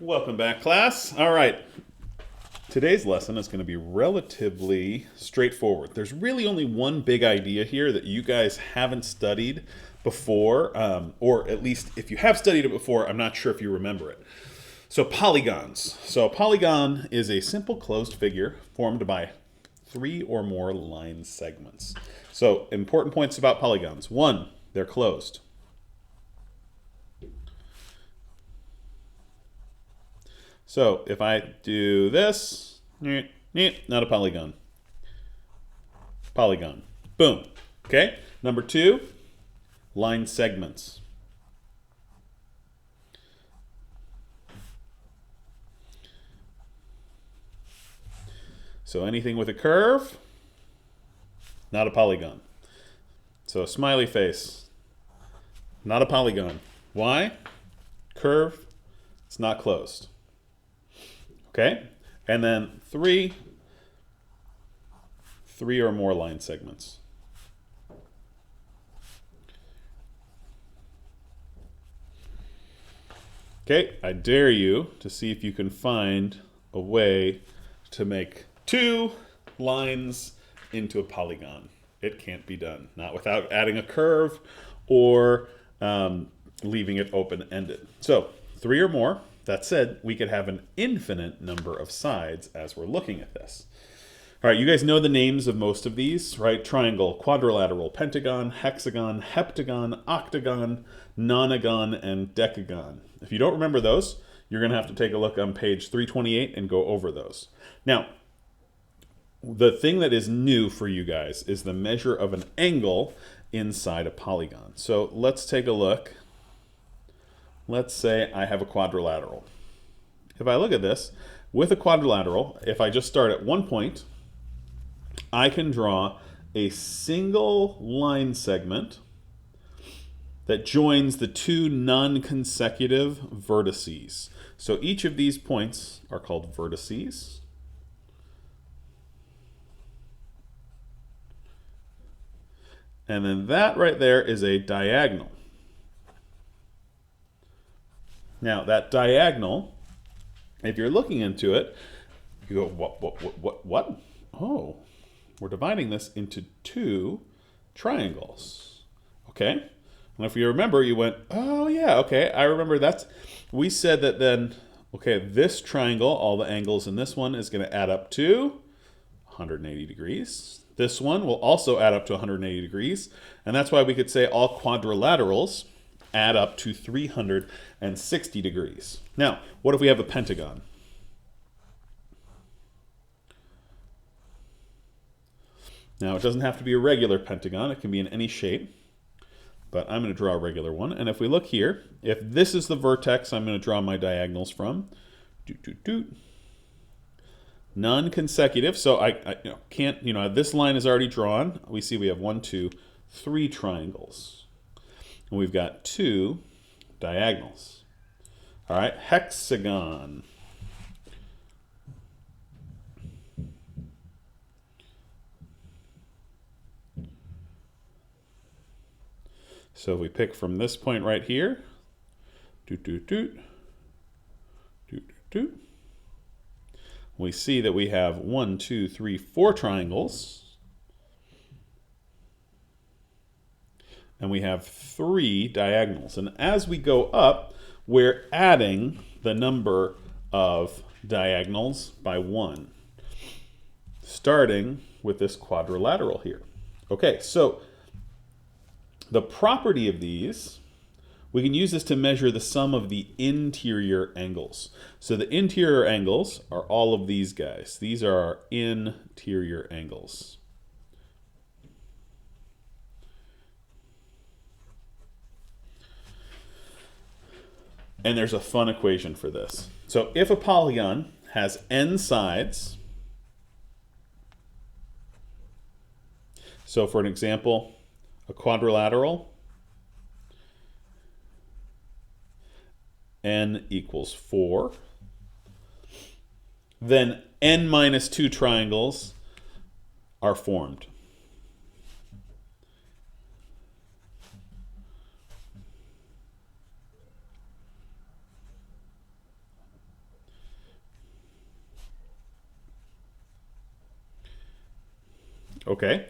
Welcome back, class. All right. Today's lesson is going to be relatively straightforward. There's really only one big idea here that you guys haven't studied before, or at least if you have studied it before, I'm not sure if you remember it. So, polygons. So, a polygon is a simple closed figure formed by three or more line segments. So, important points about polygons. One, they're closed. So if I do this, not a polygon. Polygon. Boom. Okay. Number two, line segments. So anything with a curve, not a polygon. So a smiley face, not a polygon. Why? Curve, it's not closed. Okay, and then three or more line segments. Okay, I dare you to see if you can find a way to make two lines into a polygon. It can't be done, not without adding a curve or leaving it open-ended. So, three or more. That said, we could have an infinite number of sides as we're looking at this. All right, you guys know the names of most of these, right? Triangle, quadrilateral, pentagon, hexagon, heptagon, octagon, nonagon, and decagon. If you don't remember those, you're going to have to take a look on page 328 and go over those. Now, the thing that is new for you guys is the measure of an angle inside a polygon. So let's take a look. Let's say I have a quadrilateral. If I look at this, with a quadrilateral, if I just start at one point, I can draw a single line segment that joins the two non-consecutive vertices. So each of these points are called vertices. And then that right there is a diagonal. Now, that diagonal, if you're looking into it, you go, what? Oh, we're dividing this into two triangles. Okay? And if you remember, you went, oh, yeah, okay, I remember that's, we said that then, okay, this triangle, all the angles in this one is going to add up to 180 degrees. This one will also add up to 180 degrees. And that's why we could say all quadrilaterals add up to 360 degrees. Now, what if we have a pentagon? Now, it doesn't have to be a regular pentagon. It can be in any shape. But I'm going to draw a regular one. And if we look here, if this is the vertex I'm going to draw my diagonals from, non-consecutive. So I can't, this line is already drawn. We see we have 1, 2, 3 triangles. And we've got two diagonals. All right, hexagon. So if we pick from this point right here, we see that we have 1, 2, 3, 4 triangles. And we have 3 diagonals. And as we go up, we're adding the number of diagonals by 1, starting with this quadrilateral here. Okay, so the property of these, we can use this to measure the sum of the interior angles. So the interior angles are all of these guys. These are our interior angles. And there's a fun equation for this. So if a polygon has n sides, so for an example, a quadrilateral, n equals 4, then n minus 2 triangles are formed. Okay,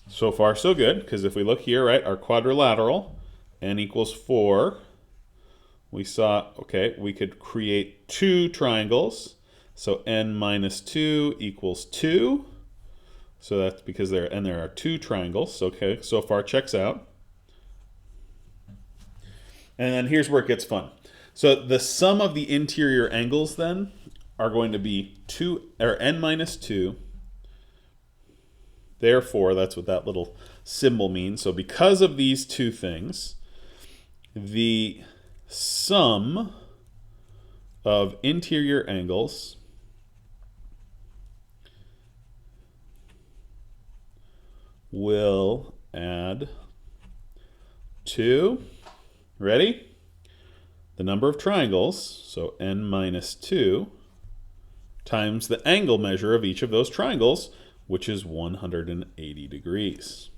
so far so good, because if we look here, right, our quadrilateral, n equals 4, we saw, okay, we could create two triangles. So n minus 2 equals 2. So that's because there are two triangles. Okay, so far checks out. And then here's where it gets fun. So the sum of the interior angles then are going to be 2 or n minus 2. Therefore, that's what that little symbol means. So because of these two things, the sum of interior angles will add to, ready? The number of triangles, so n minus 2, times the angle measure of each of those triangles, which is 180 degrees.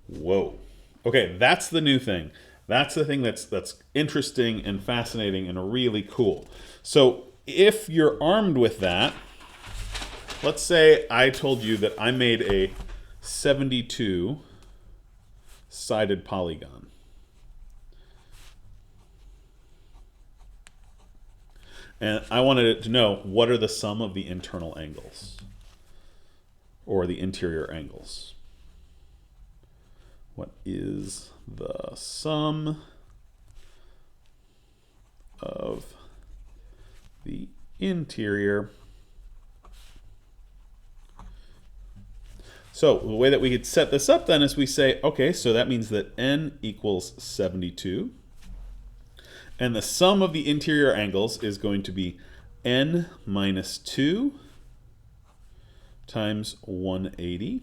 Whoa. Okay, that's the new thing. That's the thing that's interesting and fascinating and really cool. So if you're armed with that, let's say I told you that I made a 72 sided polygon. And I wanted it to know what are the sum of the internal angles or the interior angles. What is the sum of the interior? So the way that we could set this up then is we say, okay, so that means that n equals 72. And the sum of the interior angles is going to be n minus 2 times 180.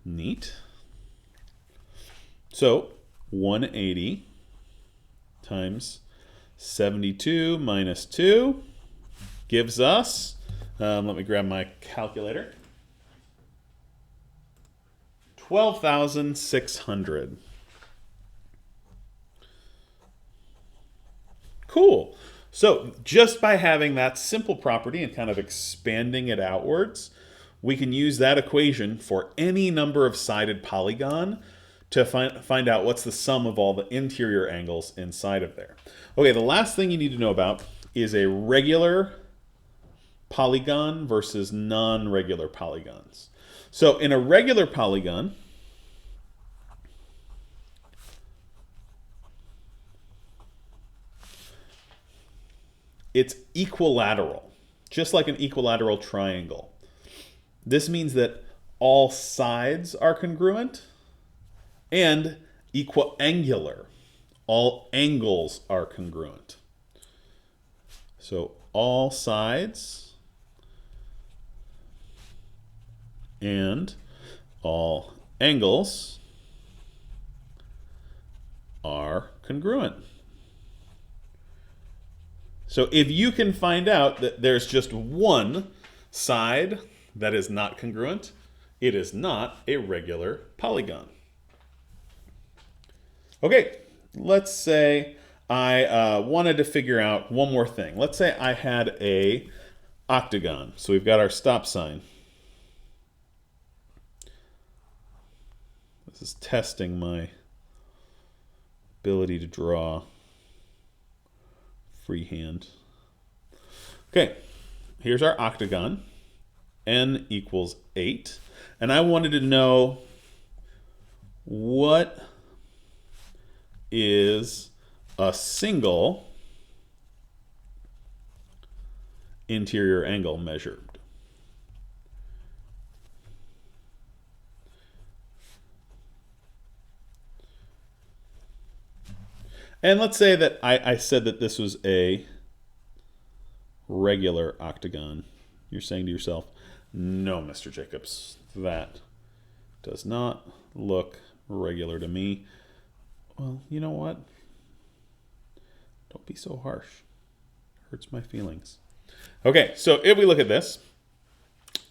Neat. So 180 times 72 minus 2 gives us, let me grab my calculator, 12,600. Cool. So just by having that simple property and kind of expanding it outwards, we can use that equation for any number of sided polygon to find out what's the sum of all the interior angles inside of there. Okay, the last thing you need to know about is a regular polygon versus non-regular polygons. So in a regular polygon, it's equilateral, just like an equilateral triangle. This means that all sides are congruent and equiangular. All angles are congruent. So all sides and all angles are congruent. So if you can find out that there's just one side that is not congruent, it is not a regular polygon. Okay, let's say I wanted to figure out one more thing. Let's say I had a octagon. So we've got our stop sign. This is testing my ability to draw freehand. Okay, here's our octagon. N equals 8. And I wanted to know what is a single interior angle measured. And let's say that I said that this was a regular octagon. You're saying to yourself, no, Mr. Jacobs, that does not look regular to me. Well, you know what? Don't be so harsh. Hurts my feelings. Okay, so if we look at this,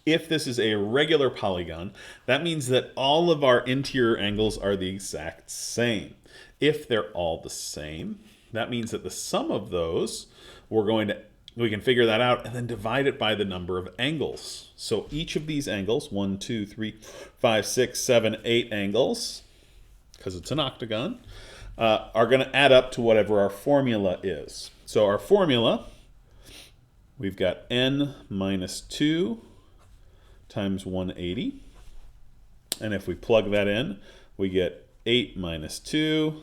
If this is a regular polygon, that means that all of our interior angles are the exact same. If they're all the same, that means that the sum of those, we can figure that out and then divide it by the number of angles. So each of these angles, 1, 2, 3, 5, 6, 7, 8 angles, because it's an octagon, are going to add up to whatever our formula is. So our formula, we've got n minus 2 times 180. And if we plug that in, we get 8 minus 2.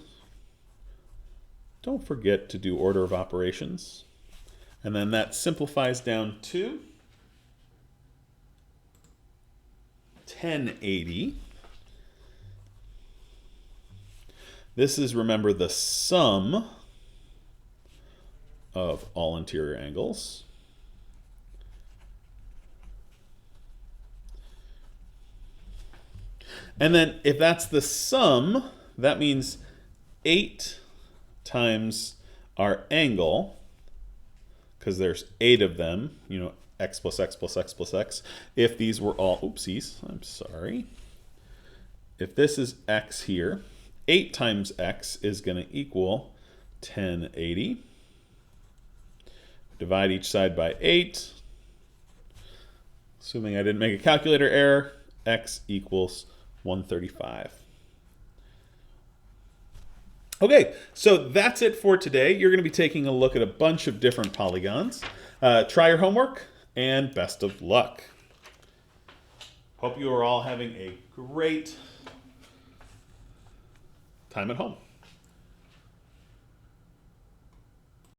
Don't forget to do order of operations. And then that simplifies down to 1080. This is, remember, the sum of all interior angles. And then if that's the sum, that means 8 times our angle, because there's 8 of them, x plus x plus x plus x. If these were all, oopsies, I'm sorry. If this is x here, 8 times x is going to equal 1080. Divide each side by 8. Assuming I didn't make a calculator error, x equals 135. Okay, so that's it for today. You're going to be taking a look at a bunch of different polygons. Try your homework, and best of luck. Hope you are all having a great time at home.